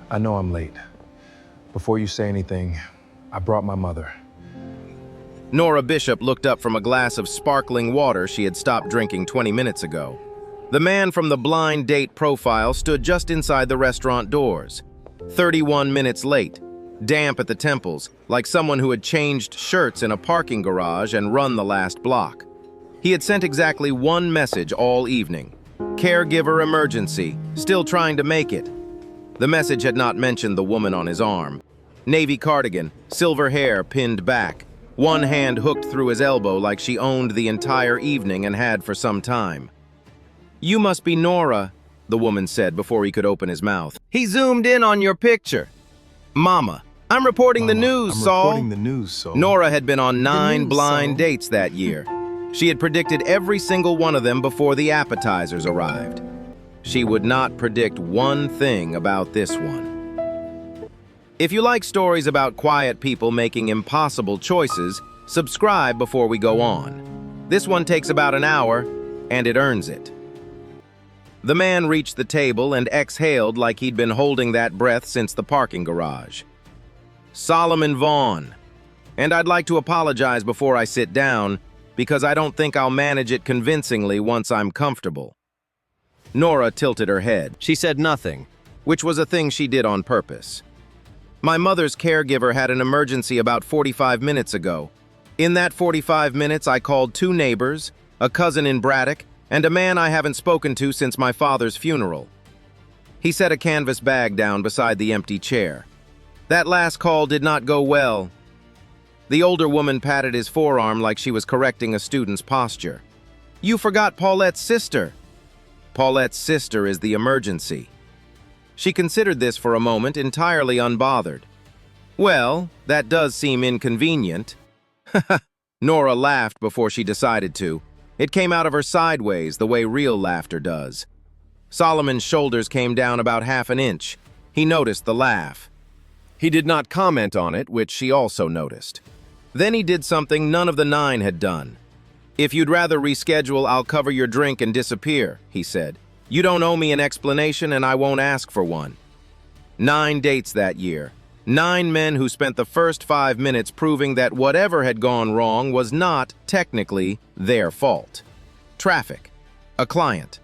I know I'm late. Before you say anything, I brought my mother. Nora Bishop looked up from a glass of sparkling water she had stopped drinking 20 minutes ago. The man from the blind date profile stood just inside the restaurant doors. 31 minutes late, damp at the temples, like someone who had changed shirts in a parking garage and run the last block. He had sent exactly one message all evening. Caregiver emergency, still trying to make it. The message had not mentioned the woman on his arm. Navy cardigan, silver hair pinned back, one hand hooked through his elbow like she owned the entire evening and had for some time. "You must be Nora," the woman said before he could open his mouth. "He zoomed in on your picture." "Mama, I'm reporting the news, Saul." Nora had been on 9 blind dates that year. She had predicted every single one of them before the appetizers arrived. She would not predict one thing about this one. If you like stories about quiet people making impossible choices, subscribe before we go on. This one takes about an hour, and it earns it. The man reached the table and exhaled like he'd been holding that breath since the parking garage. "Solomon Vaughn. And I'd like to apologize before I sit down, because I don't think I'll manage it convincingly once I'm comfortable." Nora tilted her head. She said nothing, which was a thing she did on purpose. "My mother's caregiver had an emergency about 45 minutes ago. In that 45 minutes, I called 2 neighbors, a cousin in Braddock, and a man I haven't spoken to since my father's funeral." He set a canvas bag down beside the empty chair. "That last call did not go well." The older woman patted his forearm like she was correcting a student's posture. "You forgot Paulette's sister." "Paulette's sister is the emergency." She considered this for a moment, entirely unbothered. "Well, that does seem inconvenient." Nora laughed before she decided to. It came out of her sideways, the way real laughter does. Solomon's shoulders came down about half an inch. He noticed the laugh. He did not comment on it, which she also noticed. Then he did something none of the 9 had done. "If you'd rather reschedule, I'll cover your drink and disappear," he said. "You don't owe me an explanation, and I won't ask for one." 9 dates that year. 9 men who spent the first 5 minutes proving that whatever had gone wrong was not, technically, their fault. Traffic. A client.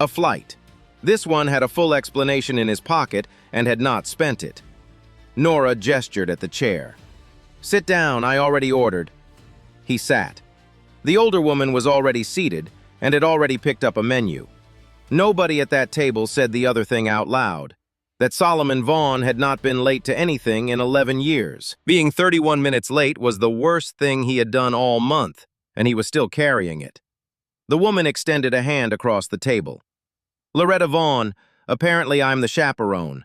A flight. This one had a full explanation in his pocket and had not spent it. Nora gestured at the chair. "Sit down, I already ordered." He sat. The older woman was already seated and had already picked up a menu. Nobody at that table said the other thing out loud, that Solomon Vaughn had not been late to anything in 11 years. Being 31 minutes late was the worst thing he had done all month, and he was still carrying it. The woman extended a hand across the table. "Loretta Vaughn, apparently I'm the chaperone."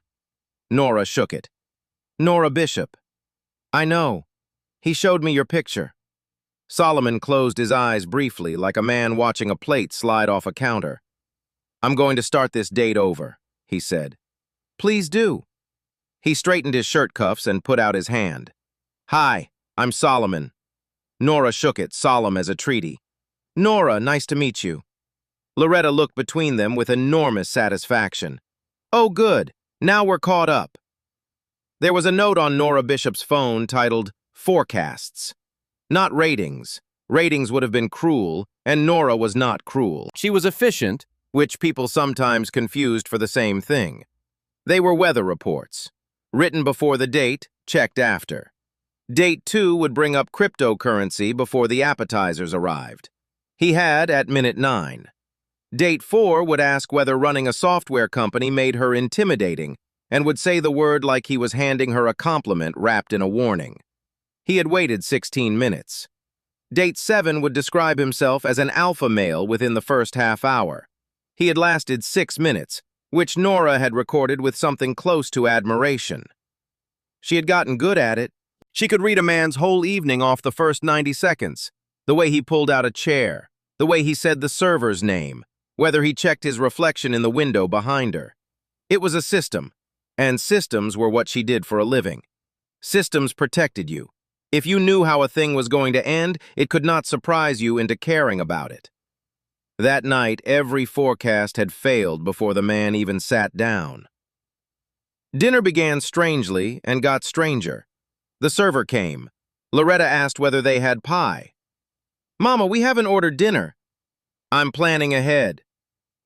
Nora shook it. "Nora Bishop." "I know. He showed me your picture." Solomon closed his eyes briefly, like a man watching a plate slide off a counter. "I'm going to start this date over," he said. "Please do." He straightened his shirt cuffs and put out his hand. "Hi, I'm Solomon." Nora shook it, solemn as a treaty. "Nora, nice to meet you." Loretta looked between them with enormous satisfaction. "Oh, good. Now we're caught up." There was a note on Nora Bishop's phone titled "Forecasts." Not ratings. Ratings would have been cruel, and Nora was not cruel. She was efficient, which people sometimes confused for the same thing. They were weather reports. Written before the date, checked after. Date 2 would bring up cryptocurrency before the appetizers arrived. He had at minute 9. Date 4 would ask whether running a software company made her intimidating, and would say the word like he was handing her a compliment wrapped in a warning. He had waited 16 minutes. Date 7 would describe himself as an alpha male within the first half hour. He had lasted 6 minutes, which Nora had recorded with something close to admiration. She had gotten good at it. She could read a man's whole evening off the first 90 seconds. The way he pulled out a chair, the way he said the server's name, whether he checked his reflection in the window behind her. It was a system, and systems were what she did for a living. Systems protected you. If you knew how a thing was going to end, it could not surprise you into caring about it. That night, every forecast had failed before the man even sat down. Dinner began strangely and got stranger. The server came. Loretta asked whether they had pie. "Mama, we haven't ordered dinner." "I'm planning ahead."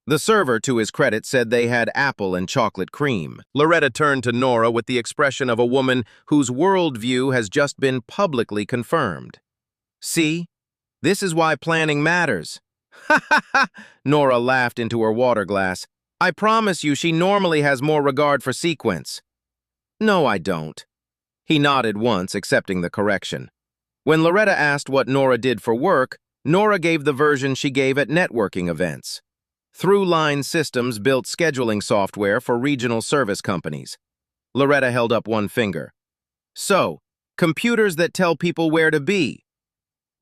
The server, to his credit, said they had apple and chocolate cream. Loretta turned to Nora with the expression of a woman whose worldview has just been publicly confirmed. "See? This is why planning matters." "Ha ha ha!" Nora laughed into her water glass. "I promise you she normally has more regard for sequence." "No, I don't." He nodded once, accepting the correction. When Loretta asked what Nora did for work, Nora gave the version she gave at networking events. Through-line systems built scheduling software for regional service companies. Loretta held up one finger. "So, computers that tell people where to be."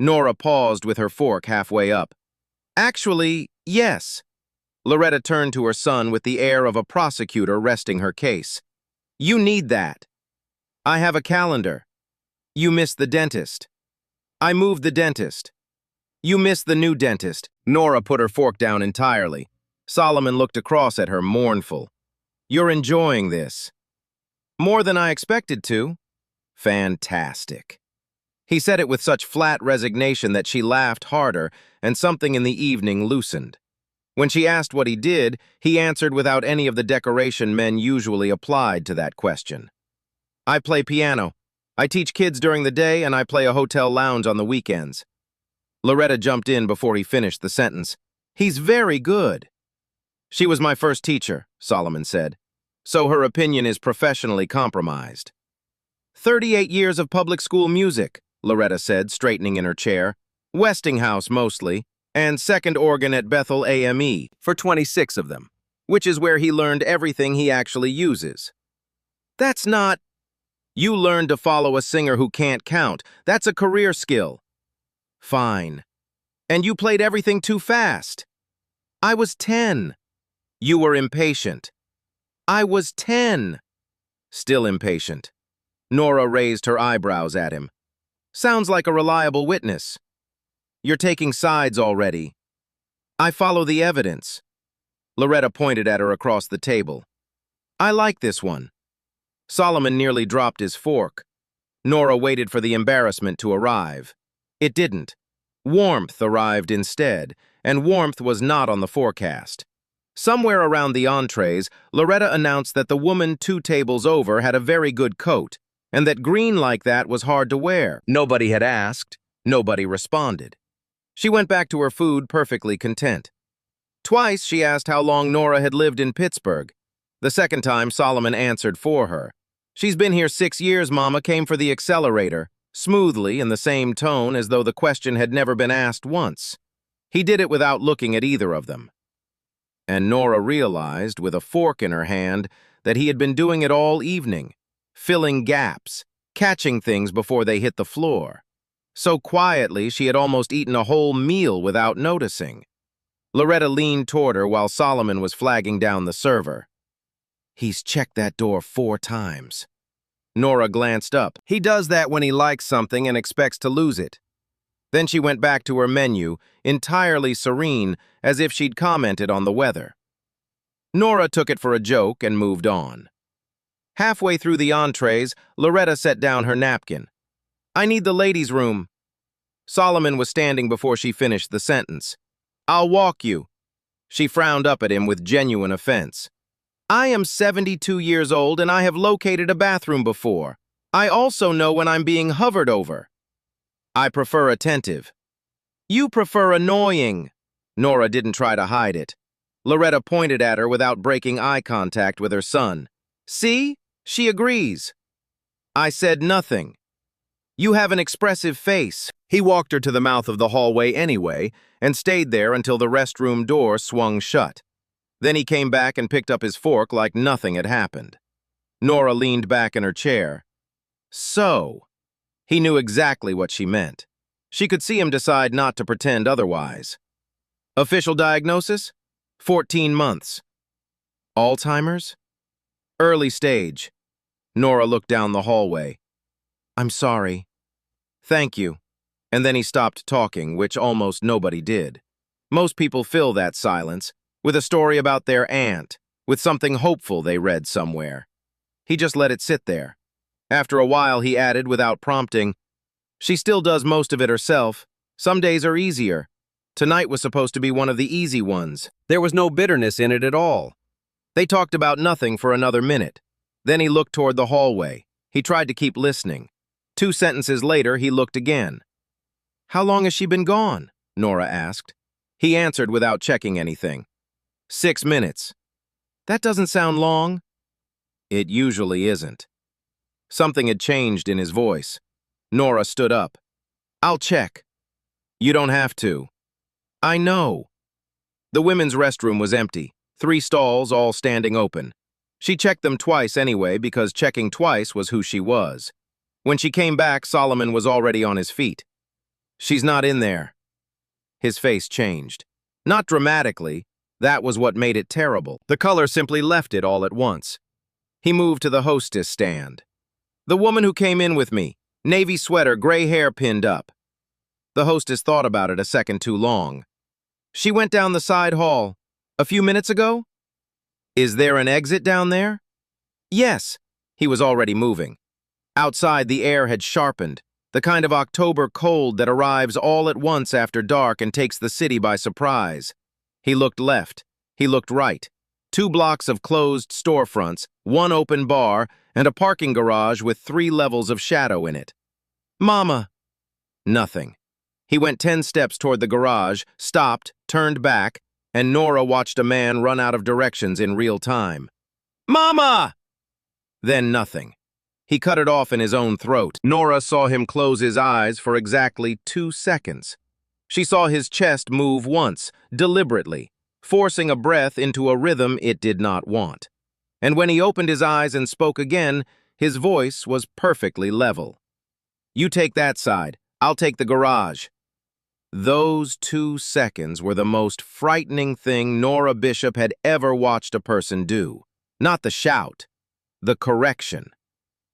Nora paused with her fork halfway up. "Actually, yes." Loretta turned to her son with the air of a prosecutor resting her case. "You need that." "I have a calendar." "You missed the dentist." "I moved the dentist." "You missed the new dentist." Nora put her fork down entirely. Solomon looked across at her, mournful. "You're enjoying this." "More than I expected to." "Fantastic." He said it with such flat resignation that she laughed harder, and something in the evening loosened. When she asked what he did, he answered without any of the decoration men usually applied to that question. "I play piano. I teach kids during the day, and I play a hotel lounge on the weekends." Loretta jumped in before he finished the sentence. "He's very good." "She was my first teacher," Solomon said, "so her opinion is professionally compromised." 38 years of public school music," Loretta said, straightening in her chair. "Westinghouse mostly, and second organ at Bethel AME for 26 of them, which is where he learned everything he actually uses." "That's not—" "You learned to follow a singer who can't count. That's a career skill." "Fine. And you played everything too fast." "I was 10. "You were impatient." "I was 10. "Still impatient." Nora raised her eyebrows at him. "Sounds like a reliable witness." "You're taking sides already." "I follow the evidence." Loretta pointed at her across the table. "I like this one." Solomon nearly dropped his fork. Nora waited for the embarrassment to arrive. It didn't. Warmth arrived instead, and warmth was not on the forecast. Somewhere around the entrees, Loretta announced that the woman 2 tables over had a very good coat, and that green like that was hard to wear. Nobody had asked. Nobody responded. She went back to her food perfectly content. Twice she asked how long Nora had lived in Pittsburgh. The second time, Solomon answered for her. "She's been here 6 years, Mama, came for the accelerator," smoothly in the same tone as though the question had never been asked once. He did it without looking at either of them. And Nora realized, with a fork in her hand, that he had been doing it all evening, filling gaps, catching things before they hit the floor. So quietly, she had almost eaten a whole meal without noticing. Loretta leaned toward her while Solomon was flagging down the server. "He's checked that door 4 times. Nora glanced up. He does that when he likes something and expects to lose it. Then she went back to her menu, entirely serene, as if she'd commented on the weather. Nora took it for a joke and moved on. Halfway through the entrees, Loretta set down her napkin. "I need the ladies' room." Solomon was standing before she finished the sentence. "I'll walk you." She frowned up at him with genuine offense. "I am 72 years old and I have located a bathroom before. I also know when I'm being hovered over." "I prefer attentive." "You prefer annoying." Nora didn't try to hide it. Loretta pointed at her without breaking eye contact with her son. "See? She agrees." "I said nothing." "You have an expressive face." He walked her to the mouth of the hallway anyway and stayed there until the restroom door swung shut. Then he came back and picked up his fork like nothing had happened. Nora leaned back in her chair. "So." He knew exactly what she meant. She could see him decide not to pretend otherwise. "Official diagnosis? 14 months. Alzheimer's? Early stage." Nora looked down the hallway. "I'm sorry." "Thank you." And then he stopped talking, which almost nobody did. Most people fill that silence with a story about their aunt, with something hopeful they read somewhere. He just let it sit there. After a while, he added without prompting, "She still does most of it herself. Some days are easier. Tonight was supposed to be one of the easy ones." There was no bitterness in it at all. They talked about nothing for another minute. Then he looked toward the hallway. He tried to keep listening. 2 sentences later, he looked again. "How long has she been gone?" Nora asked. He answered without checking anything. 6 minutes. "That doesn't sound long." It usually isn't. Something had changed in his voice. Nora stood up. "I'll check." "You don't have to." "I know." The women's restroom was empty. 3 stalls, all standing open. She checked them twice anyway, because checking twice was who she was. When she came back, Solomon was already on his feet. "She's not in there." His face changed. Not dramatically. That was what made it terrible. The color simply left it all at once. He moved to the hostess stand. "The woman who came in with me. Navy sweater, gray hair pinned up." The hostess thought about it a second too long. "She went down the side hall. A few minutes ago?" "Is there an exit down there?" "Yes." He was already moving. Outside, the air had sharpened, the kind of October cold that arrives all at once after dark and takes the city by surprise. He looked left. He looked right. 2 blocks of closed storefronts, 1 open bar, and a parking garage with 3 levels of shadow in it. "Mama!" Nothing. He went 10 steps toward the garage, stopped, turned back, and Nora watched a man run out of directions in real time. "Mama!" Then nothing. He cut it off in his own throat. Nora saw him close his eyes for exactly 2 seconds. She saw his chest move once, deliberately, forcing a breath into a rhythm it did not want. And when he opened his eyes and spoke again, his voice was perfectly level. "You take that side. I'll take the garage." Those 2 seconds were the most frightening thing Nora Bishop had ever watched a person do. Not the shout, the correction.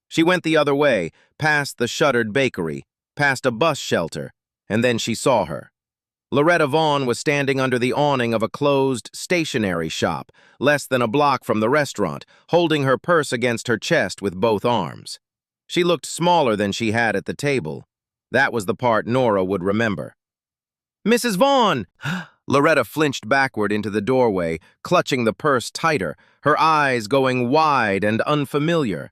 She went the other way, past the shuttered bakery, past a bus shelter, and then she saw her. Loretta Vaughn was standing under the awning of a closed stationery shop, less than a block from the restaurant, holding her purse against her chest with both arms. She looked smaller than she had at the table. That was the part Nora would remember. "Mrs. Vaughn!" Loretta flinched backward into the doorway, clutching the purse tighter, her eyes going wide and unfamiliar.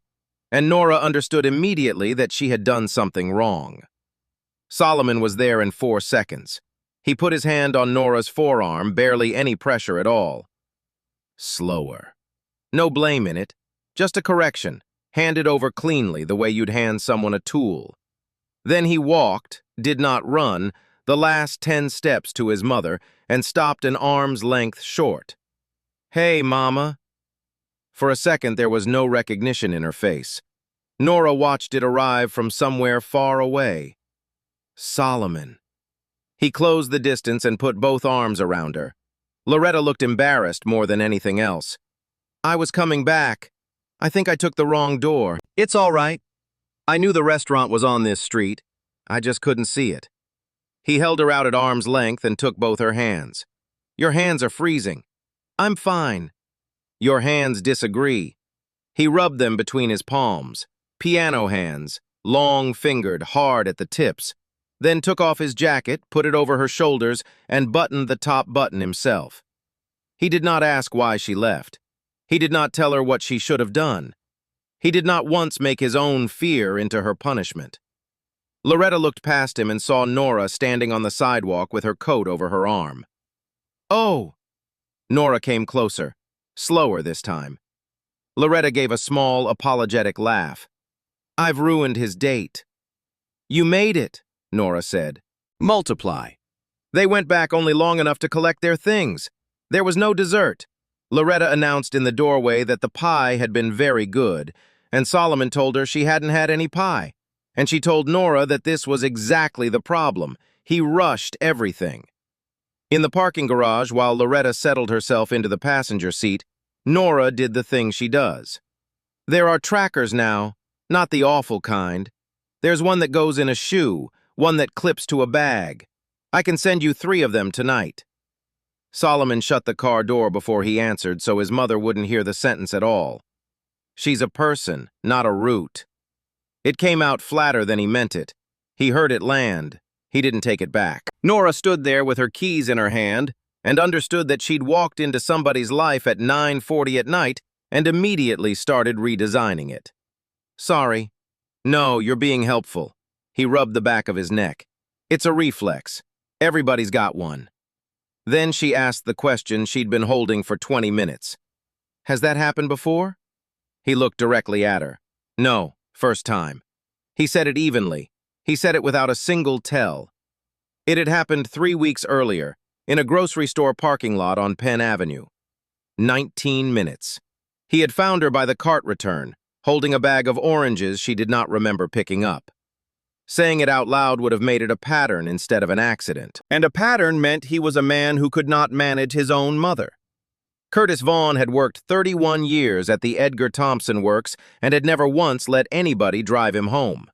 And Nora understood immediately that she had done something wrong. Solomon was there in 4 seconds. He put his hand on Nora's forearm, barely any pressure at all. Slower. No blame in it, just a correction, handed over cleanly the way you'd hand someone a tool. Then he walked, did not run, the last 10 steps to his mother, and stopped an arm's length short. "Hey, Mama." For a second, there was no recognition in her face. Nora watched it arrive from somewhere far away. Solomon. He closed the distance and put both arms around her. Loretta looked embarrassed more than anything else. "I was coming back. I think I took the wrong door." "It's all right. I knew the restaurant was on this street. I just couldn't see it." He held her out at arm's length and took both her hands. "Your hands are freezing." "I'm fine." "Your hands disagree." He rubbed them between his palms. Piano hands, long-fingered, hard at the tips. Then took off his jacket, put it over her shoulders, and buttoned the top button himself. He did not ask why she left. He did not tell her what she should have done. He did not once make his own fear into her punishment. Loretta looked past him and saw Nora standing on the sidewalk with her coat over her arm. "Oh!" Nora came closer, slower this time. Loretta gave a small, apologetic laugh. "I've ruined his date." "You made it," Nora said. "Multiply." They went back only long enough to collect their things. There was no dessert. Loretta announced in the doorway that the pie had been very good, and Solomon told her she hadn't had any pie. And she told Nora that this was exactly the problem. He rushed everything. In the parking garage, while Loretta settled herself into the passenger seat, Nora did the thing she does. "There are trackers now, not the awful kind. There's one that goes in a shoe, one that clips to a bag. I can send you 3 of them tonight." Solomon shut the car door before he answered so his mother wouldn't hear the sentence at all. She's a person, not a root. It came out flatter than he meant it. He heard it land. He didn't take it back. Nora stood there with her keys in her hand and understood that she'd walked into somebody's life at 9:40 at night and immediately started redesigning it. Sorry. No, you're being helpful. He rubbed the back of his neck. It's a reflex. Everybody's got one. Then she asked the question she'd been holding for 20 minutes. Has that happened before? He looked directly at her. No, first time. He said it evenly. He said it without a single tell. It had happened 3 weeks earlier, in a grocery store parking lot on Penn Avenue. 19 minutes. He had found her by the cart return, holding a bag of oranges she did not remember picking up. Saying it out loud would have made it a pattern instead of an accident. And a pattern meant he was a man who could not manage his own mother. Curtis Vaughn had worked 31 years at the Edgar Thompson Works and had never once let anybody drive him home.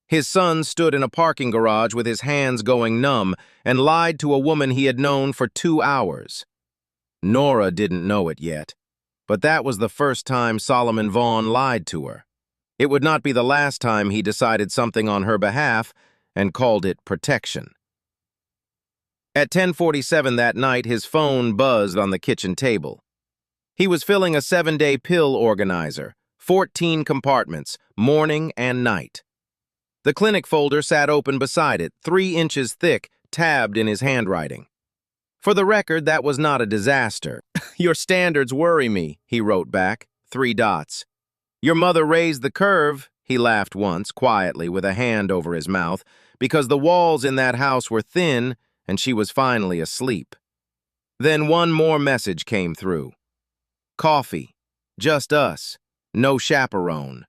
His son stood in a parking garage with his hands going numb and lied to a woman he had known for 2 hours. Nora didn't know it yet, but that was the first time Solomon Vaughn lied to her. It would not be the last time he decided something on her behalf and called it protection. At 10:47 that night, his phone buzzed on the kitchen table. He was filling a 7-day pill organizer, 14 compartments, morning and night. The clinic folder sat open beside it, 3 inches thick, tabbed in his handwriting. For the record, that was not a disaster. Your standards worry me, he wrote back, 3 dots. Your mother raised the curve, he laughed once, quietly, with a hand over his mouth, because the walls in that house were thin and she was finally asleep. Then one more message came through. Coffee. Just us. No chaperone.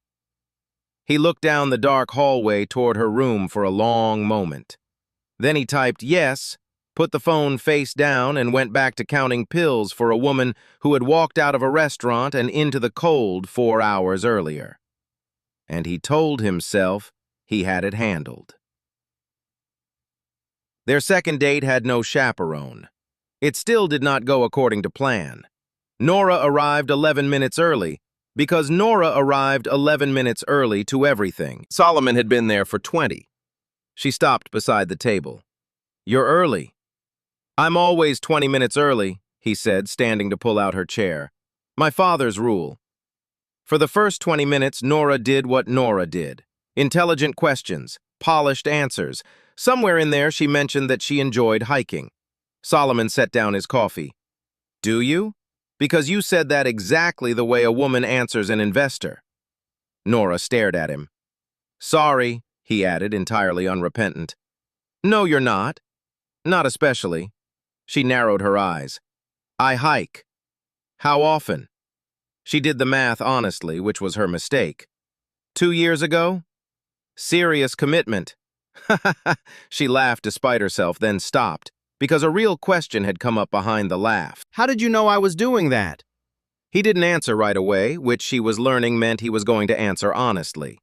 He looked down the dark hallway toward her room for a long moment. Then he typed yes, put the phone face down, and went back to counting pills for a woman who had walked out of a restaurant and into the cold 4 hours earlier. And he told himself he had it handled. Their second date had no chaperone. It still did not go according to plan. Nora arrived 11 minutes early, because Nora arrived 11 minutes early to everything. Solomon had been there for 20. She stopped beside the table. You're early. I'm always 20 minutes early, he said, standing to pull out her chair. My father's rule. For the first 20 minutes, Nora did what Nora did. Intelligent questions, polished answers. Somewhere in there, she mentioned that she enjoyed hiking. Solomon set down his coffee. Do you? Because you said that exactly the way a woman answers an investor. Nora stared at him. Sorry, he added, entirely unrepentant. No, you're not. Not especially. She narrowed her eyes. I hike. How often? She did the math honestly, which was her mistake. 2 years ago? Serious commitment. She laughed despite herself, then stopped, because a real question had come up behind the laugh. How did you know I was doing that? He didn't answer right away, which she was learning meant he was going to answer honestly.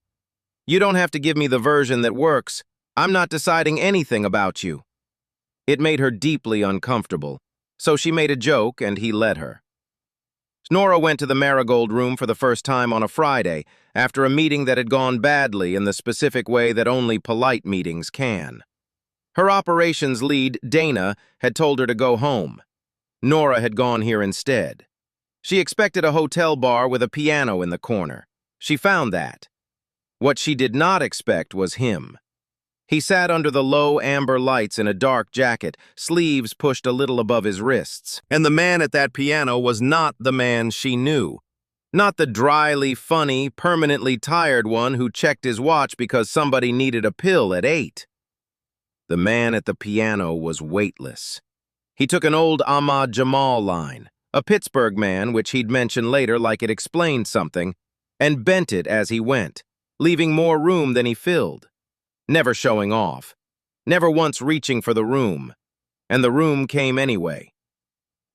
You don't have to give me the version that works. I'm not deciding anything about you. It made her deeply uncomfortable, so she made a joke and he let her. Nora went to the Marigold room for the first time on a Friday, after a meeting that had gone badly in the specific way that only polite meetings can. Her operations lead, Dana, had told her to go home. Nora had gone here instead. She expected a hotel bar with a piano in the corner. She found that. What she did not expect was him. He sat under the low amber lights in a dark jacket, sleeves pushed a little above his wrists. And the man at that piano was not the man she knew. Not the dryly funny, permanently tired one who checked his watch because somebody needed a pill at 8. The man at the piano was weightless. He took an old Ahmad Jamal line, a Pittsburgh man which he'd mention later like it explained something, and bent it as he went, leaving more room than he filled. Never showing off, never once reaching for the room, and the room came anyway.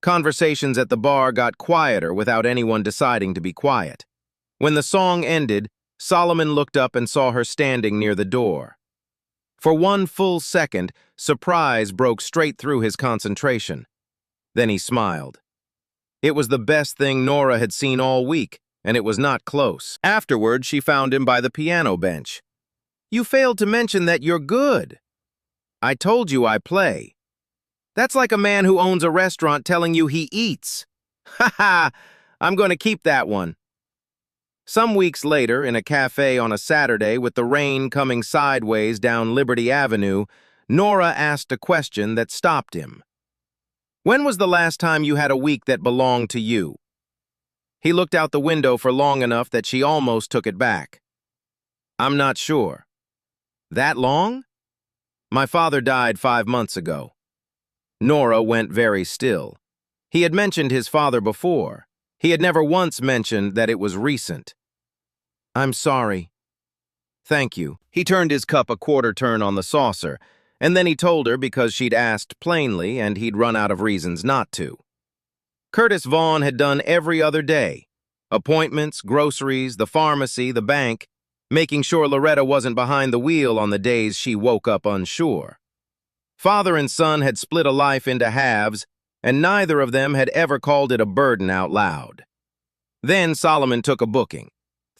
Conversations at the bar got quieter without anyone deciding to be quiet. When the song ended, Solomon looked up and saw her standing near the door. For one full second, surprise broke straight through his concentration. Then he smiled. It was the best thing Nora had seen all week, and it was not close. Afterward, she found him by the piano bench. "You failed to mention that you're good." "I told you I play." "That's like a man who owns a restaurant telling you he eats." "Ha ha! I'm going to keep that one." Some weeks later, in a cafe on a Saturday with the rain coming sideways down Liberty Avenue, Nora asked a question that stopped him. "When was the last time you had a week that belonged to you?" He looked out the window for long enough that she almost took it back. "I'm not sure." "That long?" "My father died 5 months ago." Nora went very still. He had mentioned his father before. He had never once mentioned that it was recent. "I'm sorry." "Thank you." He turned his cup a quarter turn on the saucer, and then he told her because she'd asked plainly and he'd run out of reasons not to. Curtis Vaughn had done every other day. Appointments, groceries, the pharmacy, the bank, making sure Loretta wasn't behind the wheel on the days she woke up unsure. Father and son had split a life into halves, and neither of them had ever called it a burden out loud. Then Solomon took a booking.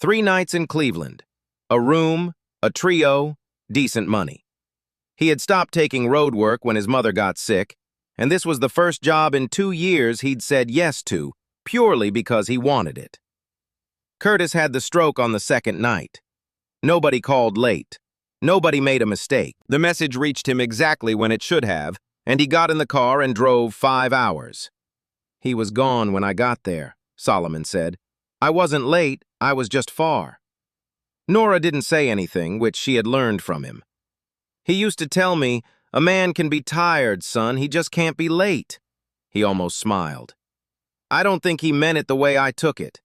3 nights in Cleveland. A room, a trio, decent money. He had stopped taking road work when his mother got sick, and this was the first job in 2 years he'd said yes to, purely because he wanted it. Curtis had the stroke on the 2nd night. Nobody called late. Nobody made a mistake. The message reached him exactly when it should have, and he got in the car and drove 5 hours. "He was gone when I got there," Solomon said. "I wasn't late, I was just far." Nora didn't say anything, which she had learned from him. "He used to tell me, 'A man can be tired, son, he just can't be late.'" He almost smiled. I don't think he meant it the way I took it.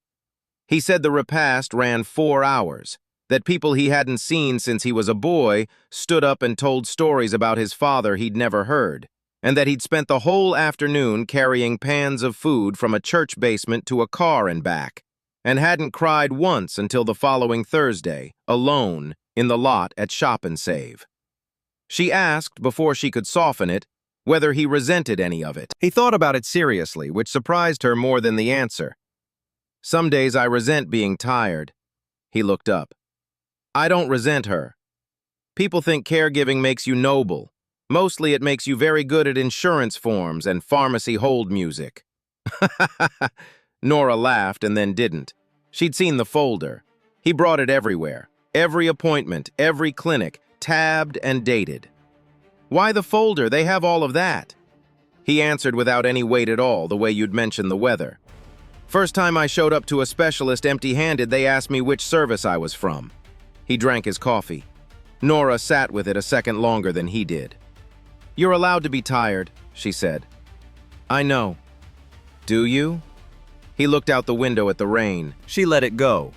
He said the repast ran 4 hours, that people he hadn't seen since he was a boy stood up and told stories about his father he'd never heard, and that he'd spent the whole afternoon carrying pans of food from a church basement to a car and back, and hadn't cried once until the following Thursday, alone, in the lot at Shop and Save. She asked, before she could soften it, whether he resented any of it. He thought about it seriously, which surprised her more than the answer. "Some days I resent being tired." He looked up. "I don't resent her. People think caregiving makes you noble. Mostly it makes you very good at insurance forms and pharmacy hold music." Nora laughed and then didn't. She'd seen the folder. He brought it everywhere. Every appointment, every clinic, tabbed and dated. "Why the folder? They have all of that." He answered without any weight at all, the way you'd mention the weather. "First time I showed up to a specialist empty-handed, they asked me which service I was from." He drank his coffee. Nora sat with it a second longer than he did. "You're allowed to be tired," she said. "I know." "Do you?" He looked out the window at the rain. She let it go.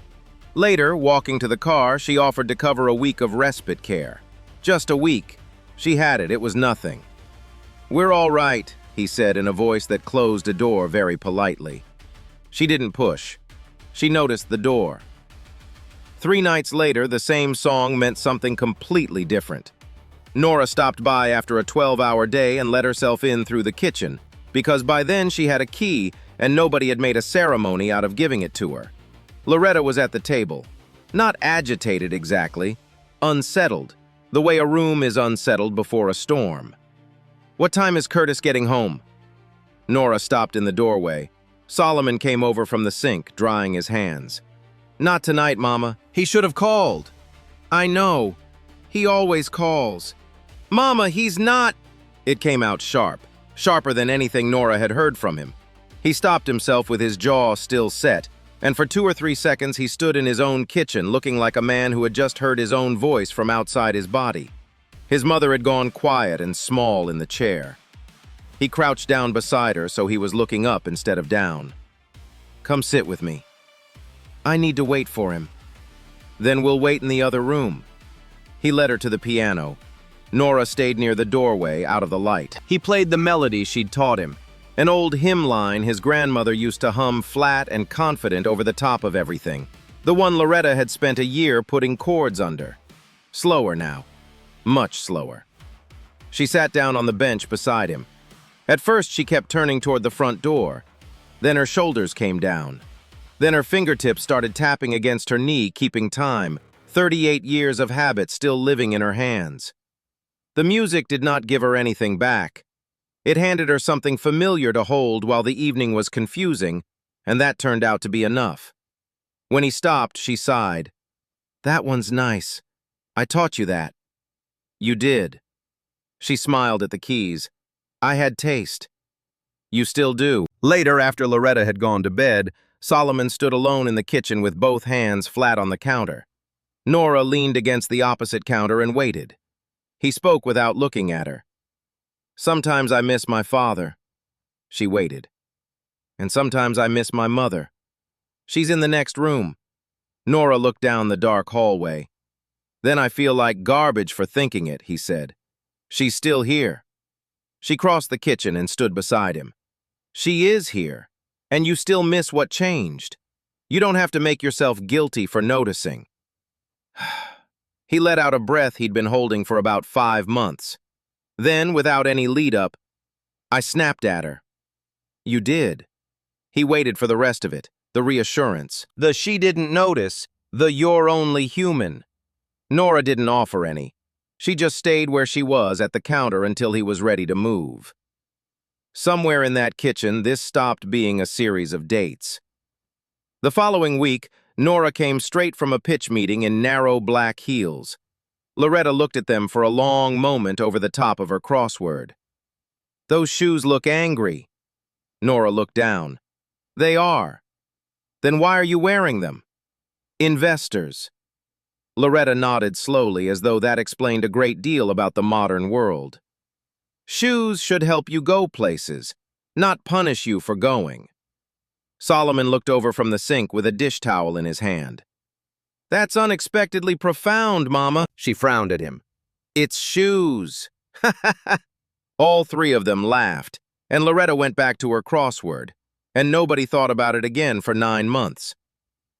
Later, walking to the car, she offered to cover a week of respite care. Just a week. She had it. It was nothing. "We're all right," he said in a voice that closed a door very politely. She didn't push. She noticed the door. 3 nights later, the same song meant something completely different. Nora stopped by after a 12-hour day and let herself in through the kitchen, because by then she had a key and nobody had made a ceremony out of giving it to her. Loretta was at the table. Not agitated exactly, unsettled, the way a room is unsettled before a storm. "What time is Curtis getting home?" Nora stopped in the doorway. Solomon came over from the sink, drying his hands. "Not tonight, Mama. He should have called." "I know. He always calls." "Mama, he's not—" It came out sharp, sharper than anything Nora had heard from him. He stopped himself with his jaw still set, and for 2 or 3 seconds he stood in his own kitchen looking like a man who had just heard his own voice from outside his body. His mother had gone quiet and small in the chair. He crouched down beside her so he was looking up instead of down. "Come sit with me." "I need to wait for him." "Then we'll wait in the other room." He led her to the piano. Nora stayed near the doorway, out of the light. He played the melody she'd taught him, an old hymn line his grandmother used to hum flat and confident over the top of everything, the one Loretta had spent a year putting chords under. Slower now. Much slower. She sat down on the bench beside him. At first she kept turning toward the front door. Then her shoulders came down. Then her fingertips started tapping against her knee, keeping time, 38 years of habit still living in her hands. The music did not give her anything back. It handed her something familiar to hold while the evening was confusing, and that turned out to be enough. When he stopped, she sighed. "That one's nice. I taught you that." "You did." She smiled at the keys. "I had taste." "You still do." Later, after Loretta had gone to bed, Solomon stood alone in the kitchen with both hands flat on the counter. Nora leaned against the opposite counter and waited. He spoke without looking at her. "Sometimes I miss my father." She waited. "And sometimes I miss my mother. She's in the next room." Nora looked down the dark hallway. "Then I feel like garbage for thinking it," he said. "She's still here." She crossed the kitchen and stood beside him. "She is here, and you still miss what changed. You don't have to make yourself guilty for noticing." He let out a breath he'd been holding for about 5 months. Then, without any lead-up, I snapped at her. "You did." He waited for the rest of it, the reassurance, the "she didn't notice," the "you're only human." Nora didn't offer any. She just stayed where she was at the counter until he was ready to move. Somewhere in that kitchen, this stopped being a series of dates. The following week, Nora came straight from a pitch meeting in narrow black heels. Loretta looked at them for a long moment over the top of her crossword. "Those shoes look angry." Nora looked down. "They are." "Then why are you wearing them?" "Investors." Loretta nodded slowly, as though that explained a great deal about the modern world. "Shoes should help you go places, not punish you for going." Solomon looked over from the sink with a dish towel in his hand. "That's unexpectedly profound, Mama." She frowned at him. "It's shoes." All three of them laughed, and Loretta went back to her crossword, and nobody thought about it again for 9 months.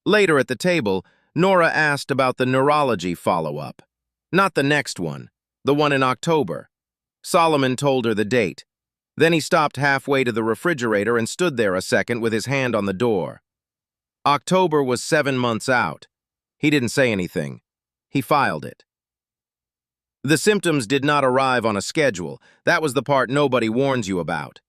Later at the table, Nora asked about the neurology follow-up. Not the next one, the one in October. Solomon told her the date. Then he stopped halfway to the refrigerator and stood there a second with his hand on the door. October was 7 months out. He didn't say anything. He filed it. The symptoms did not arrive on a schedule. That was the part nobody warns you about.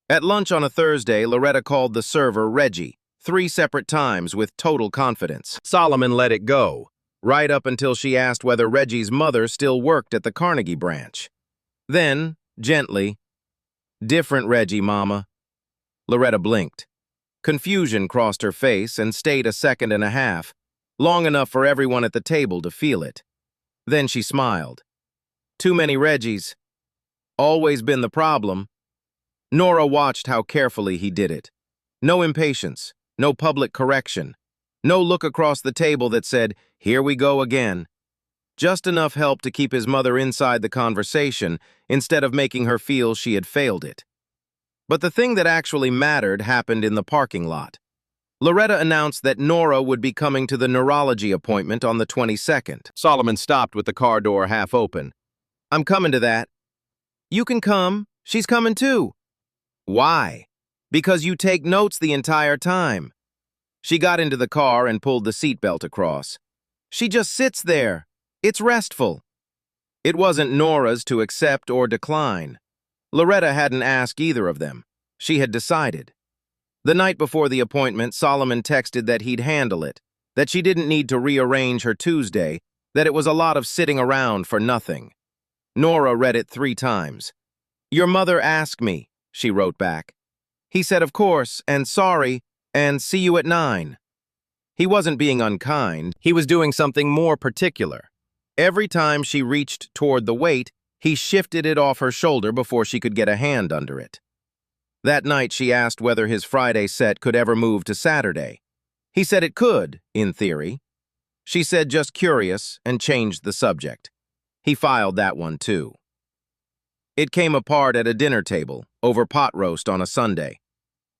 At lunch on a Thursday, Loretta called the server Reggie 3 separate times with total confidence. Solomon let it go, right up until she asked whether Reggie's mother still worked at the Carnegie branch. Then, gently, "Different Reggie, Mama." Loretta blinked. Confusion crossed her face and stayed a second and a half, long enough for everyone at the table to feel it. Then she smiled. "Too many Reggies. Always been the problem." Nora watched how carefully he did it. No impatience, no public correction, no look across the table that said, "Here we go again." Just enough help to keep his mother inside the conversation instead of making her feel she had failed it. But the thing that actually mattered happened in the parking lot. Loretta announced that Nora would be coming to the neurology appointment on the 22nd. Solomon stopped with the car door half open. "I'm coming to that." "You can come. She's coming too." "Why?" "Because you take notes the entire time." She got into the car and pulled the seatbelt across. "She just sits there. It's restful." It wasn't Nora's to accept or decline. Loretta hadn't asked either of them. She had decided. The night before the appointment, Solomon texted that he'd handle it, that she didn't need to rearrange her Tuesday, that it was a lot of sitting around for nothing. Nora read it 3 times. "Your mother asked me," she wrote back. "He said of course, and sorry, and see you at 9. He wasn't being unkind. He was doing something more particular. Every time she reached toward the weight, he shifted it off her shoulder before she could get a hand under it. That night, she asked whether his Friday set could ever move to Saturday. He said it could, in theory. She said just curious and changed the subject. He filed that one too. It came apart at a dinner table, over pot roast on a Sunday.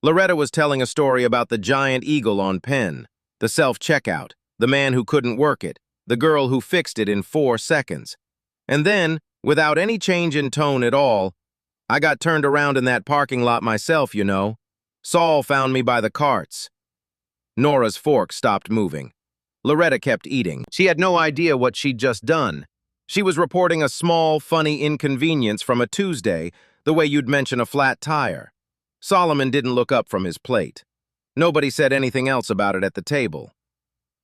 Loretta was telling a story about the giant eagle on Penn, the self-checkout, the man who couldn't work it, the girl who fixed it in 4 seconds. And then, without any change in tone at all, "I got turned around in that parking lot myself, you know. Saul found me by the carts." Nora's fork stopped moving. Loretta kept eating. She had no idea what she'd just done. She was reporting a small, funny inconvenience from a Tuesday, the way you'd mention a flat tire. Solomon didn't look up from his plate. Nobody said anything else about it at the table.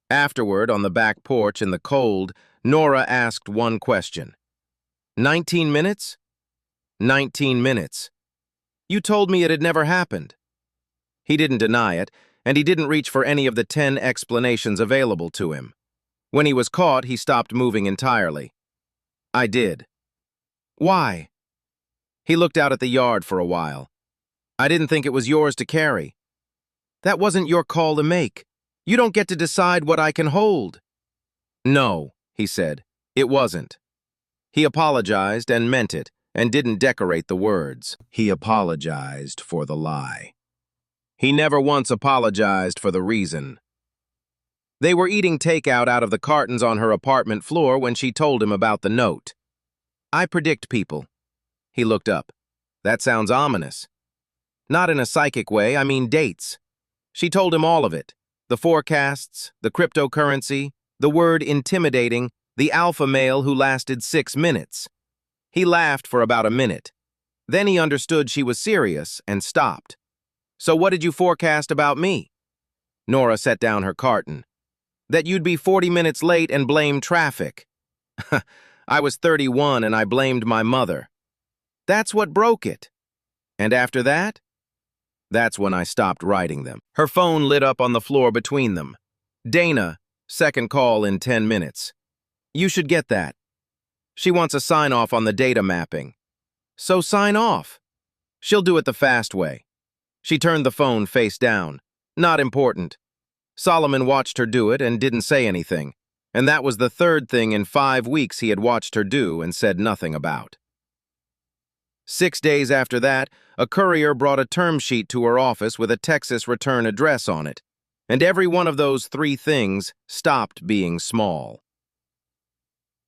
Afterward, on the back porch in the cold, Nora asked one question. 19 minutes? 19 minutes. You told me it had never happened. He didn't deny it, and he didn't reach for any of the 10 explanations available to him. When he was caught, he stopped moving entirely. I did. Why? He looked out at the yard for a while. I didn't think it was yours to carry. That wasn't your call to make. You don't get to decide what I can hold. No, he said, it wasn't. He apologized and meant it, and didn't decorate the words. He apologized for the lie. He never once apologized for the reason. They were eating takeout out of the cartons on her apartment floor when she told him about the note. I predict people. He looked up. That sounds ominous. Not in a psychic way, I mean dates. She told him all of it. The forecasts, the cryptocurrency, the word intimidating, the alpha male who lasted 6 minutes. He laughed for about a minute. Then he understood she was serious and stopped. So what did you forecast about me? Nora set down her carton. That you'd be 40 minutes late and blame traffic. I was 31 and I blamed my mother. That's what broke it. And after that? That's when I stopped writing them. Her phone lit up on the floor between them. Dana, second call in 10 minutes. You should get that. She wants a sign-off on the data mapping. So sign off. She'll do it the fast way. She turned the phone face down. Not important. Solomon watched her do it and didn't say anything, and that was the third thing in 5 weeks he had watched her do and said nothing about. 6 days after that, a courier brought a term sheet to her office with a Texas return address on it, and every one of those 3 things stopped being small.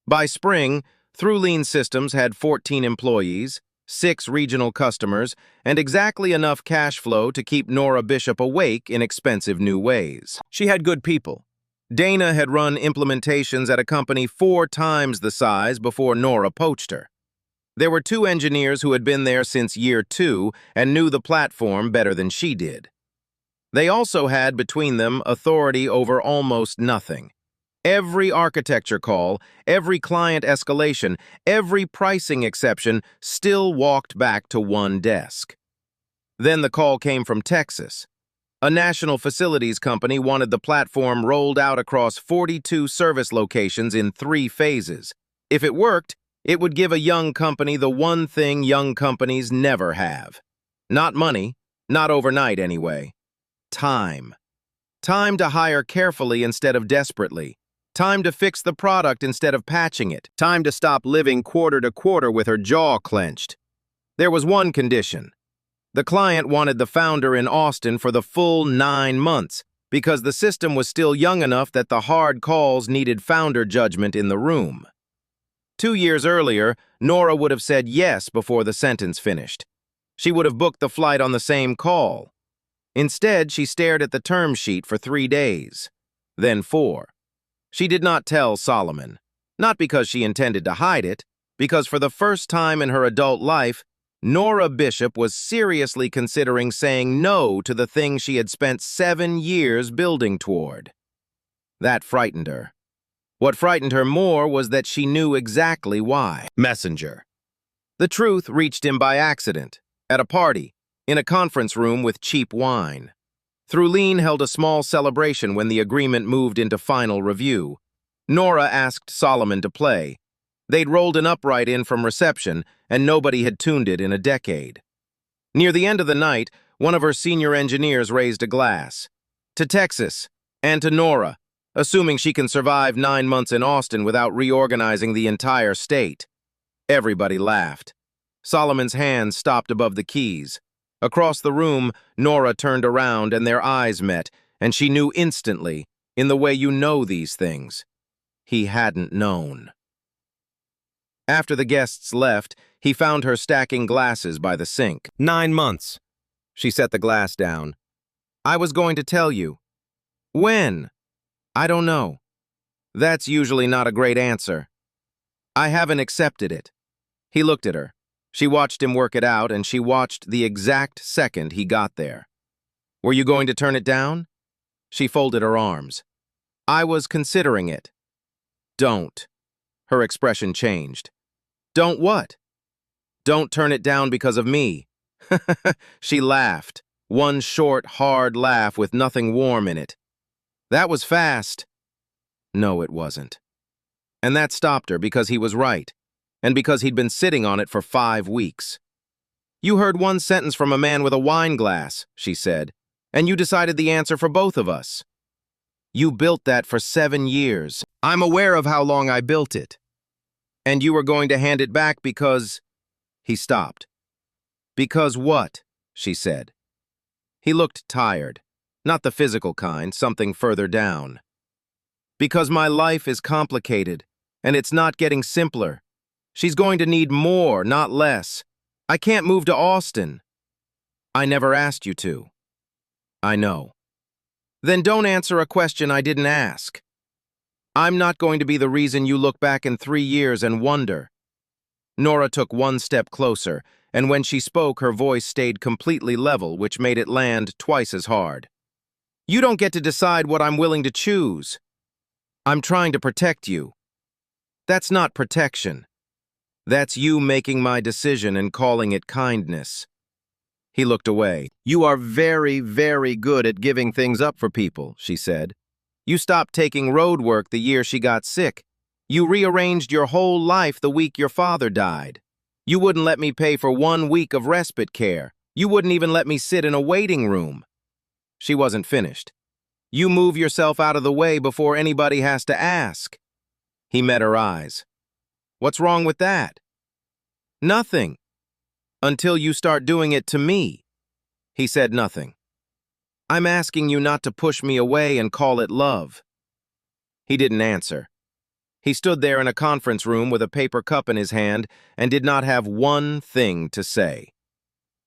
By spring, ThruLean Systems had 14 employees, 6 regional customers, and exactly enough cash flow to keep Nora Bishop awake in expensive new ways. She had good people. Dana had run implementations at a company 4 times the size before Nora poached her. There were 2 engineers who had been there since year 2 and knew the platform better than she did. They also had between them authority over almost nothing. Every architecture call, every client escalation, every pricing exception still walked back to one desk. Then the call came from Texas. A national facilities company wanted the platform rolled out across 42 service locations in 3 phases. If it worked, it would give a young company the one thing young companies never have. Not money, not overnight anyway. Time. Time to hire carefully instead of desperately. Time to fix the product instead of patching it. Time to stop living quarter to quarter with her jaw clenched. There was one condition. The client wanted the founder in Austin for the full 9 months because the system was still young enough that the hard calls needed founder judgment in the room. 2 years earlier, Nora would have said yes before the sentence finished. She would have booked the flight on the same call. Instead, she stared at the term sheet for 3 days, then 4. She did not tell Solomon, not because she intended to hide it, because for the first time in her adult life, Nora Bishop was seriously considering saying no to the thing she had spent 7 years building toward. That frightened her. What frightened her more was that she knew exactly why. Messenger. The truth reached him by accident, at a party, in a conference room with cheap wine. ThruLean held a small celebration when the agreement moved into final review. Nora asked Solomon to play. They'd rolled an upright in from reception, and nobody had tuned it in a decade. Near the end of the night, one of her senior engineers raised a glass. To Texas, and to Nora, assuming she can survive 9 months in Austin without reorganizing the entire state. Everybody laughed. Solomon's hands stopped above the keys. Across the room, Nora turned around and their eyes met, and she knew instantly, in the way you know these things. He hadn't known. After the guests left, he found her stacking glasses by the sink. 9 months. She set the glass down. I was going to tell you. When? I don't know. That's usually not a great answer. I haven't accepted it. He looked at her. She watched him work it out, and she watched the exact second he got there. Were you going to turn it down? She folded her arms. I was considering it. Don't. Her expression changed. Don't what? Don't turn it down because of me. She laughed. One short, hard laugh with nothing warm in it. That was fast. No, it wasn't. And that stopped her because he was right, and because he'd been sitting on it for 5 weeks. You heard one sentence from a man with a wine glass, she said, and you decided the answer for both of us. You built that for 7 years. I'm aware of how long I built it. And you were going to hand it back because... He stopped. Because what? She said. He looked tired. Not the physical kind, something further down. Because my life is complicated, and it's not getting simpler. She's going to need more, not less. I can't move to Austin. I never asked you to. I know. Then don't answer a question I didn't ask. I'm not going to be the reason you look back in 3 years and wonder. Nora took one step closer, and when she spoke, her voice stayed completely level, which made it land twice as hard. You don't get to decide what I'm willing to choose. I'm trying to protect you. That's not protection. That's you making my decision and calling it kindness. He looked away. You are very, very good at giving things up for people, she said. You stopped taking road work the year she got sick. You rearranged your whole life the week your father died. You wouldn't let me pay for 1 week of respite care. You wouldn't even let me sit in a waiting room. She wasn't finished. You move yourself out of the way before anybody has to ask. He met her eyes. What's wrong with that? Nothing. Until you start doing it to me. He said nothing. I'm asking you not to push me away and call it love. He didn't answer. He stood there in a conference room with a paper cup in his hand and did not have one thing to say.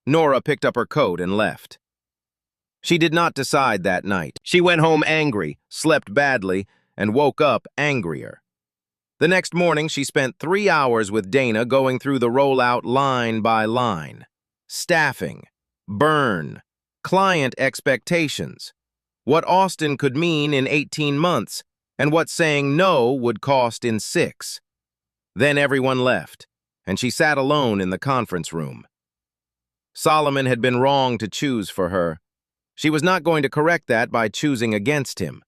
Nora picked up her coat and left. She did not decide that night. She went home angry, slept badly, and woke up angrier. The next morning, she spent 3 hours with Dana going through the rollout line by line. Staffing, burn, client expectations, what Austin could mean in 18 months, and what saying no would cost in 6. Then everyone left, and she sat alone in the conference room. Solomon had been wrong to choose for her. She was not going to correct that by choosing against him.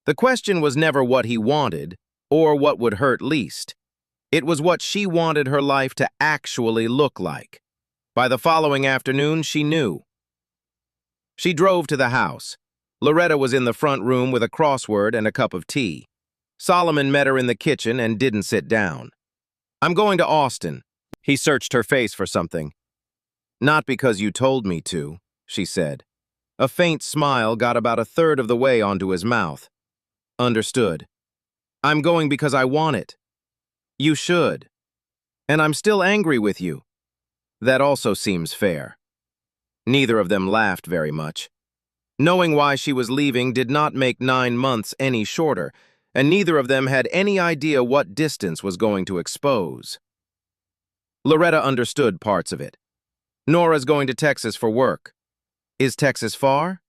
The question was never what he wanted, or what would hurt least. It was what she wanted her life to actually look like. By the following afternoon, she knew. She drove to the house. Loretta was in the front room with a crossword and a cup of tea. Solomon met her in the kitchen and didn't sit down. I'm going to Austin. He searched her face for something. Not because you told me to, she said. A faint smile got about 1/3 of the way onto his mouth. Understood. I'm going because I want it. You should. And I'm still angry with you. That also seems fair. Neither of them laughed very much. Knowing why she was leaving did not make 9 months any shorter, and neither of them had any idea what distance was going to expose. Loretta understood parts of it. Nora's going to Texas for work. Is Texas far?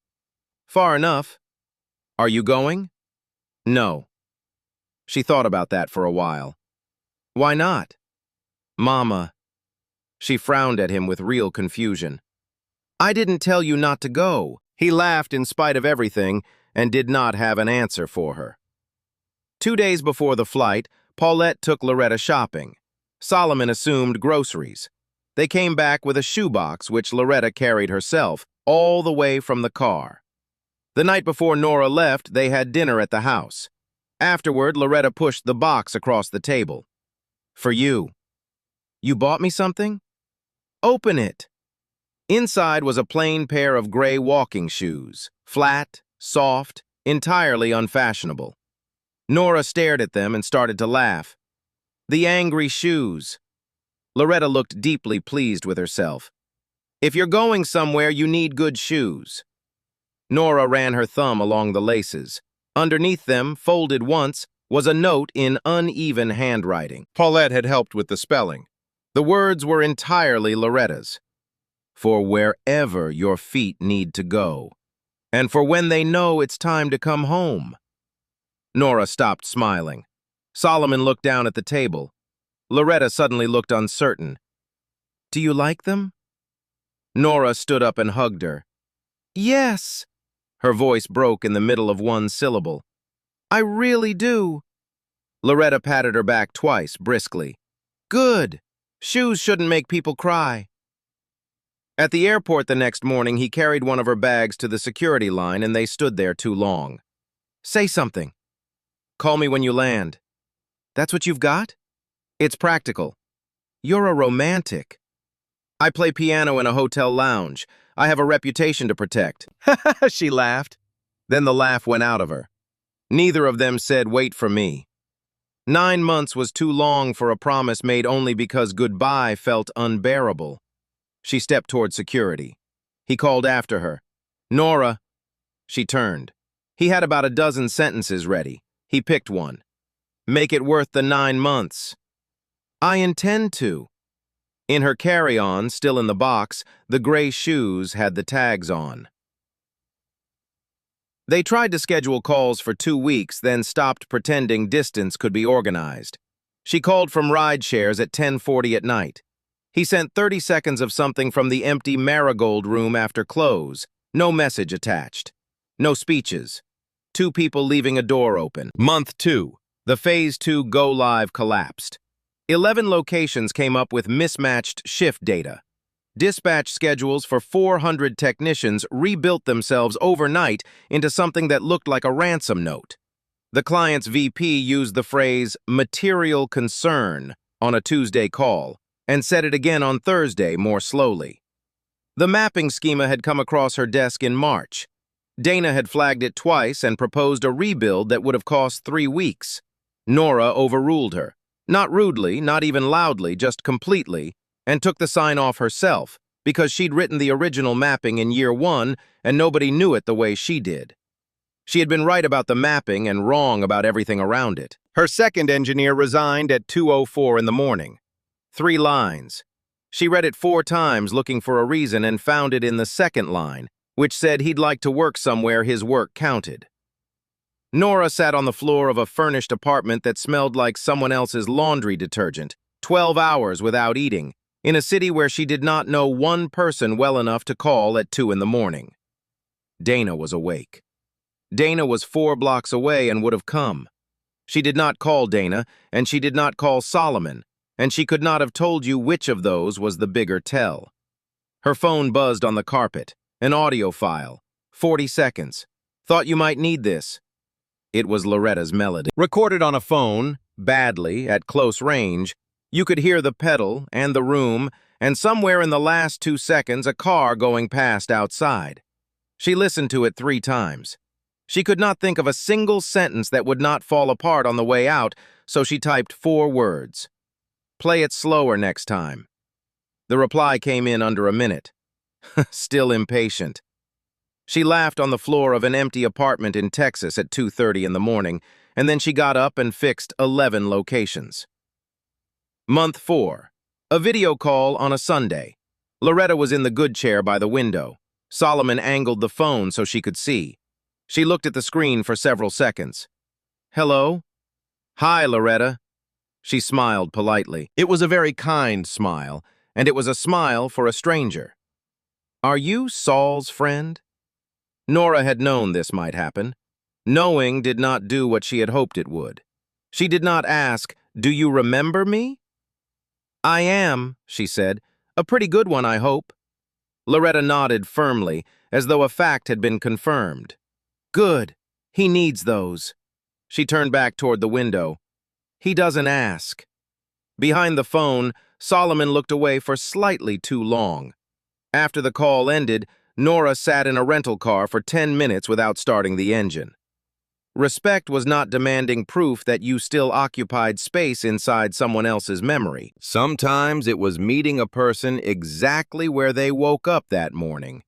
Far enough. Are you going? No. She thought about that for a while. Why not? Mama. She frowned at him with real confusion. I didn't tell you not to go. He laughed in spite of everything and did not have an answer for her. 2 days before the flight, Paulette took Loretta shopping. Solomon assumed groceries. They came back with a shoebox which Loretta carried herself, all the way from the car. The night before Nora left, they had dinner at the house. Afterward, Loretta pushed the box across the table. For you. You bought me something? Open it. Inside was a plain pair of gray walking shoes, flat, soft, entirely unfashionable. Nora stared at them and started to laugh. The angry shoes. Loretta looked deeply pleased with herself. If you're going somewhere, you need good shoes. Nora ran her thumb along the laces. Underneath them, folded once, was a note in uneven handwriting. Paulette had helped with the spelling. The words were entirely Loretta's. For wherever your feet need to go, and for when they know it's time to come home. Nora stopped smiling. Solomon looked down at the table. Loretta suddenly looked uncertain. Do you like them? Nora stood up and hugged her. Yes. Her voice broke in the middle of one syllable. I really do. Loretta patted her back twice, briskly. Good. Shoes shouldn't make people cry. At the airport the next morning, he carried one of her bags to the security line and they stood there too long. Say something. Call me when you land. That's what you've got? It's practical. You're a romantic. I play piano in a hotel lounge. I have a reputation to protect. She laughed. Then the laugh went out of her. Neither of them said, wait for me. 9 months was too long for a promise made only because goodbye felt unbearable. She stepped toward security. He called after her. Nora. She turned. He had about a dozen sentences ready. He picked one. Make it worth the 9 months. I intend to. In her carry-on, still in the box, the gray shoes had the tags on. They tried to schedule calls for 2 weeks, then stopped pretending distance could be organized. She called from ride shares at 10:40 at night. He sent 30 seconds of something from the empty Marigold room after close. No message attached. No speeches. 2 people leaving a door open. Month 2. The Phase 2 go-live collapsed. 11 locations came up with mismatched shift data. Dispatch schedules for 400 technicians rebuilt themselves overnight into something that looked like a ransom note. The client's VP used the phrase material concern on a Tuesday call and said it again on Thursday more slowly. The mapping schema had come across her desk in March. Dana had flagged it twice and proposed a rebuild that would have cost 3 weeks. Nora overruled her. Not rudely, not even loudly, just completely, and took the sign off herself, because she'd written the original mapping in year 1 and nobody knew it the way she did. She had been right about the mapping and wrong about everything around it. Her second engineer resigned at 2:04 in the morning. 3 lines. She read it 4 times looking for a reason and found it in the second line, which said he'd like to work somewhere his work counted. Nora sat on the floor of a furnished apartment that smelled like someone else's laundry detergent, 12 hours without eating, in a city where she did not know one person well enough to call at 2 in the morning. Dana was awake. Dana was 4 blocks away and would have come. She did not call Dana, and she did not call Solomon, and she could not have told you which of those was the bigger tell. Her phone buzzed on the carpet. An audio file. 40 seconds. Thought you might need this. It was Loretta's melody. Recorded on a phone, badly, at close range, you could hear the pedal and the room, and somewhere in the last 2 seconds a car going past outside. She listened to it 3 times. She could not think of a single sentence that would not fall apart on the way out, so she typed 4 words. Play it slower next time. The reply came in under a minute. Still impatient. She laughed on the floor of an empty apartment in Texas at 2:30 in the morning, and then she got up and fixed 11 locations. Month 4. A video call on a Sunday. Loretta was in the good chair by the window. Solomon angled the phone so she could see. She looked at the screen for several seconds. Hello? Hi, Loretta. She smiled politely. It was a very kind smile, and it was a smile for a stranger. Are you Saul's friend? Nora had known this might happen. Knowing did not do what she had hoped it would. She did not ask, do you remember me? I am, she said. A pretty good one, I hope. Loretta nodded firmly, as though a fact had been confirmed. Good. He needs those. She turned back toward the window. He doesn't ask. Behind the phone, Solomon looked away for slightly too long. After the call ended, Nora sat in a rental car for 10 minutes without starting the engine. Respect was not demanding proof that you still occupied space inside someone else's memory. Sometimes it was meeting a person exactly where they woke up that morning,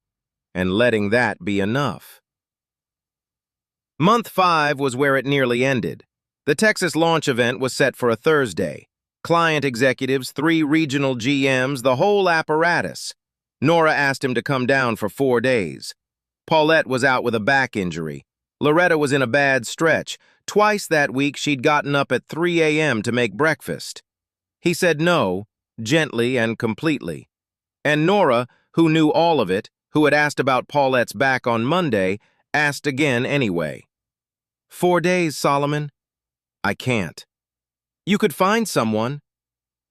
and letting that be enough. Month 5 was where it nearly ended. The Texas launch event was set for a Thursday. Client executives, 3 regional GMs, the whole apparatus. Nora asked him to come down for 4 days. Paulette was out with a back injury. Loretta was in a bad stretch. Twice that week she'd gotten up at 3 a.m. to make breakfast. He said no, gently and completely. And Nora, who knew all of it, who had asked about Paulette's back on Monday, asked again anyway. 4 days, Solomon. I can't. You could find someone.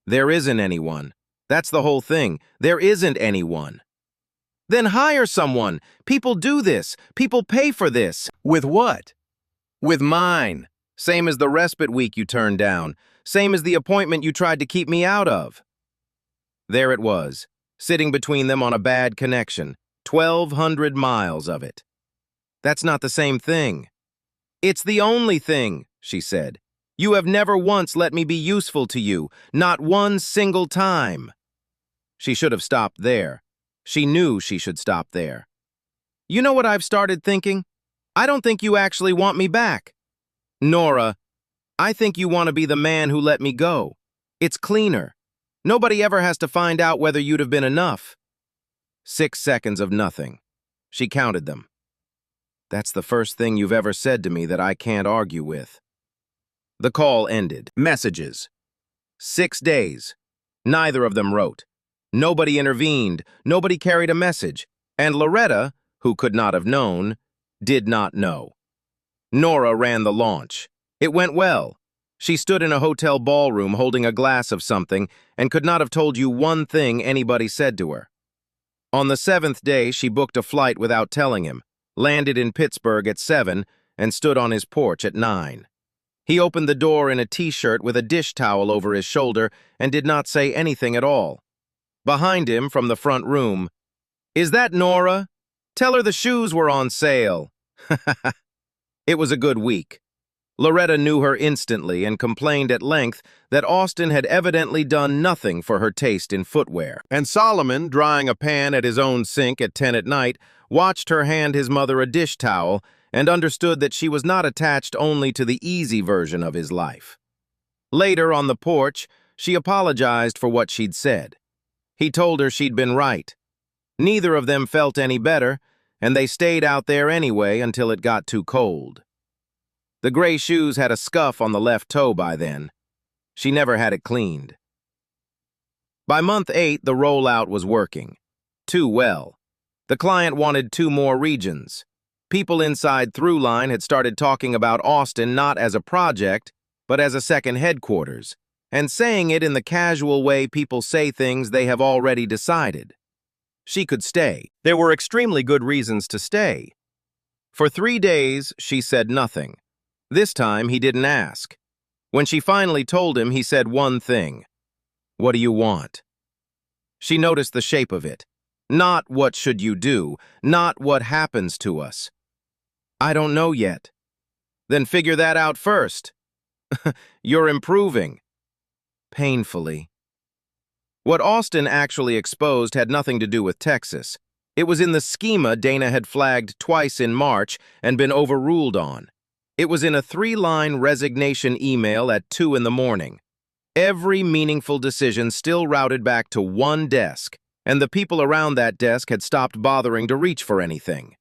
There isn't anyone. That's the whole thing. There isn't anyone. Then hire someone. People do this. People pay for this. With what? With mine. Same as the respite week you turned down. Same as the appointment you tried to keep me out of. There it was, sitting between them on a bad connection. 1,200 miles of it. That's not the same thing. It's the only thing, she said. You have never once let me be useful to you, not one single time. She should have stopped there. She knew she should stop there. You know what I've started thinking? I don't think you actually want me back. Nora, I think you want to be the man who let me go. It's cleaner. Nobody ever has to find out whether you'd have been enough. 6 seconds of nothing. She counted them. That's the first thing you've ever said to me that I can't argue with. The call ended. Messages. 6 days. Neither of them wrote. Nobody intervened. Nobody carried a message. And Loretta, who could not have known, did not know. Nora ran the launch. It went well. She stood in a hotel ballroom holding a glass of something and could not have told you one thing anybody said to her. On the 7th day, she booked a flight without telling him, landed in Pittsburgh at 7, and stood on his porch at 9. He opened the door in a t-shirt with a dish towel over his shoulder and did not say anything at all. Behind him, from the front room, "Is that Nora? Tell her the shoes were on sale." It was a good week. Loretta knew her instantly and complained at length that Austin had evidently done nothing for her taste in footwear. And Solomon, drying a pan at his own sink at 10 at night, watched her hand his mother a dish towel and understood that she was not attached only to the easy version of his life. Later, on the porch, she apologized for what she'd said. He told her she'd been right. Neither of them felt any better, and they stayed out there anyway until it got too cold. The gray shoes had a scuff on the left toe by then. She never had it cleaned. By month 8, the rollout was working. Too well. The client wanted 2 more regions. People inside Throughline had started talking about Austin not as a project, but as a second headquarters, and saying it in the casual way people say things they have already decided. She could stay. There were extremely good reasons to stay. For 3 days, she said nothing. This time, he didn't ask. When she finally told him, he said one thing. "What do you want?" She noticed the shape of it. Not what should you do, not what happens to us. I don't know yet. Then figure that out first. You're improving. Painfully. What Austin actually exposed had nothing to do with Texas. It was in the schema Dana had flagged twice in March and been overruled on. It was in a 3-line resignation email at 2 in the morning. Every meaningful decision still routed back to one desk, and the people around that desk had stopped bothering to reach for anything.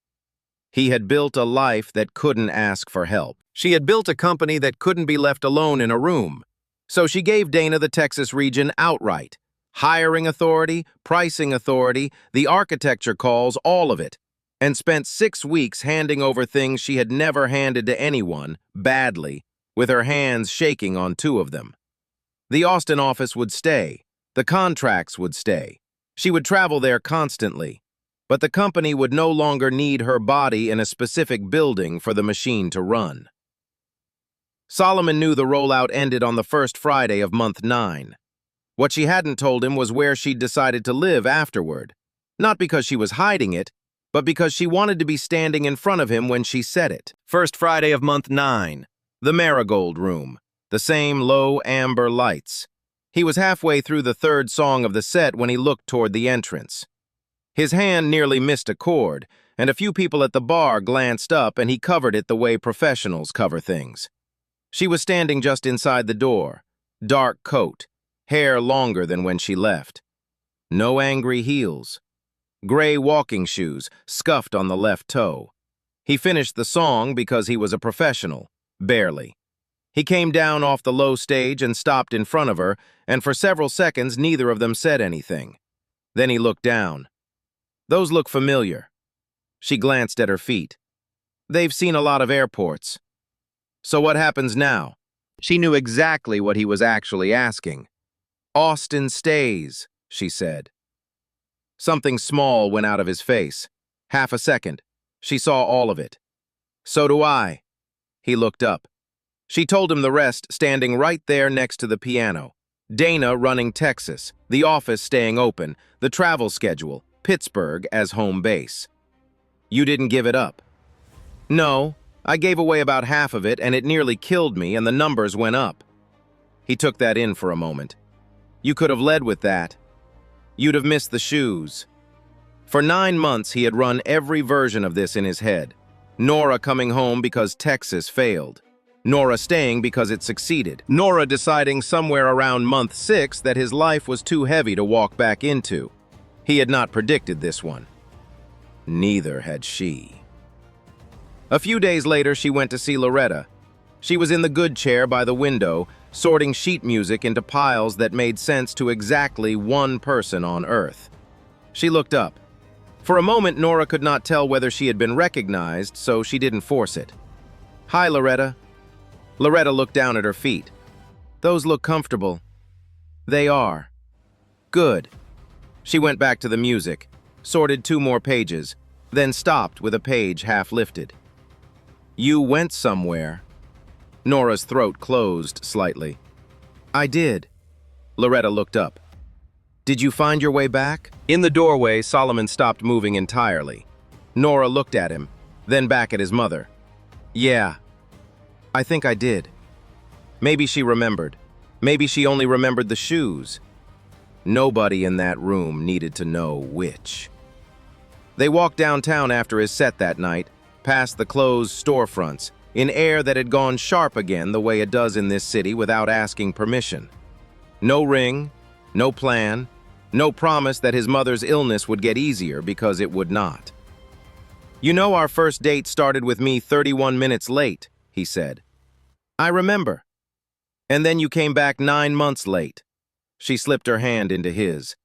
He had built a life that couldn't ask for help. She had built a company that couldn't be left alone in a room. So she gave Dana the Texas region outright. Hiring authority, pricing authority, the architecture calls, all of it. And spent 6 weeks handing over things she had never handed to anyone, badly, with her hands shaking on 2 of them. The Austin office would stay. The contracts would stay. She would travel there constantly. But the company would no longer need her body in a specific building for the machine to run. Solomon knew the rollout ended on the first Friday of month 9. What she hadn't told him was where she'd decided to live afterward. Not because she was hiding it, but because she wanted to be standing in front of him when she said it. First Friday of month 9. The Marigold Room. The same low amber lights. He was halfway through the 3rd song of the set when he looked toward the entrance. His hand nearly missed a chord, and a few people at the bar glanced up and he covered it the way professionals cover things. She was standing just inside the door, dark coat, hair longer than when she left. No angry heels. Gray walking shoes, scuffed on the left toe. He finished the song because he was a professional, barely. He came down off the low stage and stopped in front of her, and for several seconds neither of them said anything. Then he looked down. Those look familiar. She glanced at her feet. They've seen a lot of airports. So what happens now? She knew exactly what he was actually asking. Austin stays, she said. Something small went out of his face. Half a second. She saw all of it. So do I. He looked up. She told him the rest, standing right there next to the piano. Dana running Texas, the office staying open, the travel schedule, Pittsburgh as home base. You didn't give it up. No, I gave away about half of it and it nearly killed me and the numbers went up. He took that in for a moment. You could have led with that. You'd have missed the shoes. For 9 months he had run every version of this in his head. Nora coming home because Texas failed. Nora staying because it succeeded. Nora deciding somewhere around month 6 that his life was too heavy to walk back into. He had not predicted this one. Neither had she. A few days later, she went to see Loretta. She was in the good chair by the window, sorting sheet music into piles that made sense to exactly one person on Earth. She looked up. For a moment, Nora could not tell whether she had been recognized, so she didn't force it. Hi, Loretta. Loretta looked down at her feet. Those look comfortable. They are. Good. She went back to the music, sorted 2 more pages, then stopped with a page half lifted. You went somewhere. Nora's throat closed slightly. I did. Loretta looked up. Did you find your way back? In the doorway, Solomon stopped moving entirely. Nora looked at him, then back at his mother. Yeah. I think I did. Maybe she remembered. Maybe she only remembered the shoes. Nobody in that room needed to know which. They walked downtown after his set that night, past the closed storefronts, in air that had gone sharp again the way it does in this city without asking permission. No ring, no plan, no promise that his mother's illness would get easier because it would not. You know, our first date started with me 31 minutes late, he said. I remember. And then you came back 9 months late. She slipped her hand into his.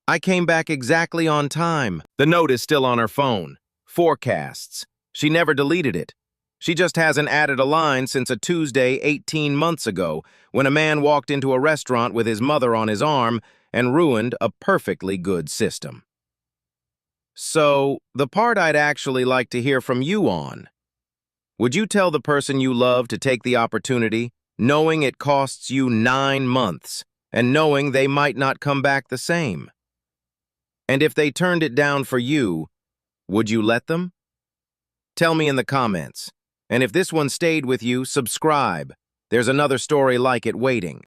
I came back exactly on time. The note is still on her phone. Forecasts. She never deleted it. She just hasn't added a line since a Tuesday 18 months ago when a man walked into a restaurant with his mother on his arm and ruined a perfectly good system. So, the part I'd actually like to hear from you on. Would you tell the person you love to take the opportunity, knowing it costs you 9 months, and knowing they might not come back the same? And if they turned it down for you, would you let them? Tell me in the comments. And if this one stayed with you, subscribe. There's another story like it waiting.